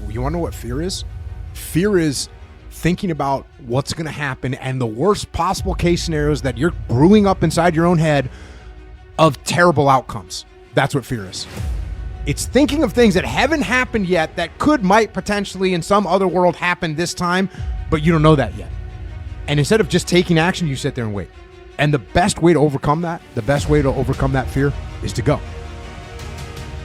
You want to know what fear is? Fear is thinking about what's going to happen and the worst possible case scenarios that you're brewing up inside your own head of terrible outcomes. That's what fear is. It's thinking of things that haven't happened yet that might potentially in some other world happen this time, but you don't know that yet. And instead of just taking action, you sit there and wait. And the best way to overcome that fear is to go.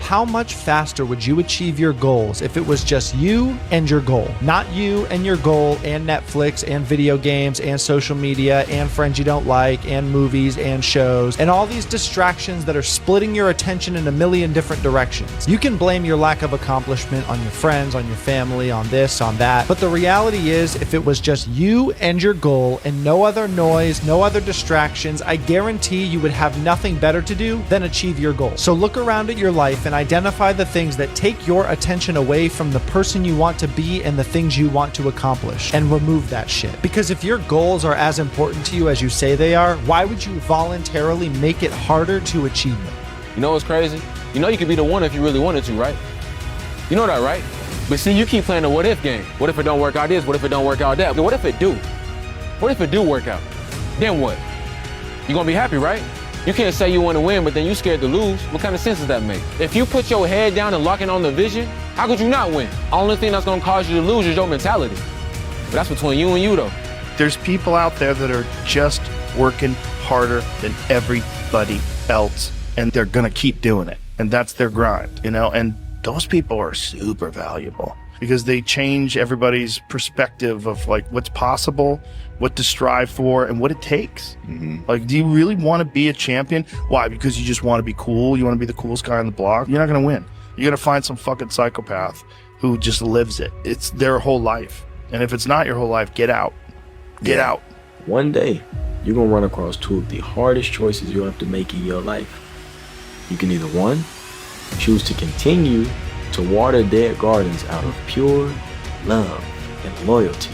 How much faster would you achieve your goals if it was just you and your goal? Not you and your goal and Netflix and video games and social media and friends you don't like and movies and shows and all these distractions that are splitting your attention in a million different directions. You can blame your lack of accomplishment on your friends, on your family, on this, on that. But the reality is, if it was just you and your goal and no other noise, no other distractions, I guarantee you would have nothing better to do than achieve your goal. So look around at your life and identify the things that take your attention away from the person you want to be and the things you want to accomplish, and remove that shit. Because if your goals are as important to you as you say they are, why would you voluntarily make it harder to achieve them? You know what's crazy? You know you could be the one if you really wanted to, right? You know that, right? But see, you keep playing the what if game. What if it don't work out this? What if it don't work out that? What if it do? What if it do work out? Then what? You gonna be happy, right? You can't say you want to win, but then you scared to lose. What kind of sense does that make? If you put your head down and lock in on the vision, how could you not win? Only thing that's going to cause you to lose is your mentality. But that's between you and you, though. There's people out there that are just working harder than everybody else, and they're going to keep doing it. And that's their grind, you know? And those people are super valuable because they change everybody's perspective of like what's possible, what to strive for, and what it takes. Like, do you really want to be a champion? Why? Because you just want to be cool? You want to be the coolest guy on the block? You're not going to win. You're going to find some fucking psychopath who just lives it. It's their whole life. And if it's not your whole life, get out. Get out. One day, you're going to run across two of the hardest choices you'll have to make in your life. You can either, one, choose to continue to water dead gardens out of pure love and loyalty,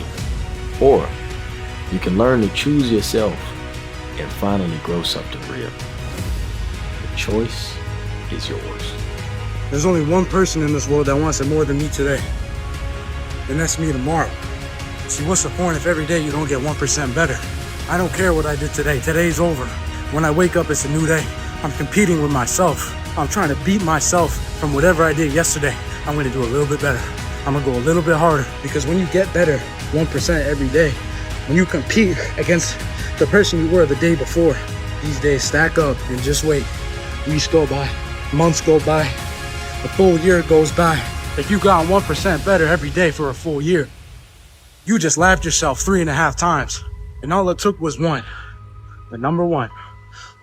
or you can learn to choose yourself and finally grow something real. The choice is yours. There's only one person in this world that wants it more than me today, and that's me tomorrow. See, what's the point if every day you don't get 1% better? I don't care what I did today. Today's over. When I wake up, it's a new day. I'm competing with myself. I'm trying to beat myself from whatever I did yesterday. I'm gonna do a little bit better. I'm gonna go a little bit harder, because when you get better 1% every day, when you compete against the person you were the day before, these days stack up and just wait. Weeks go by, months go by, a full year goes by. If you got 1% better every day for a full year, you just laughed yourself 3.5 times. And all it took was one. The number one.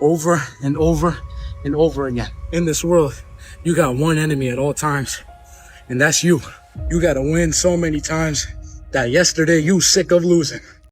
Over and over and over again. In this world, you got one enemy at all times, and that's you. You gotta win so many times that yesterday you sick of losing.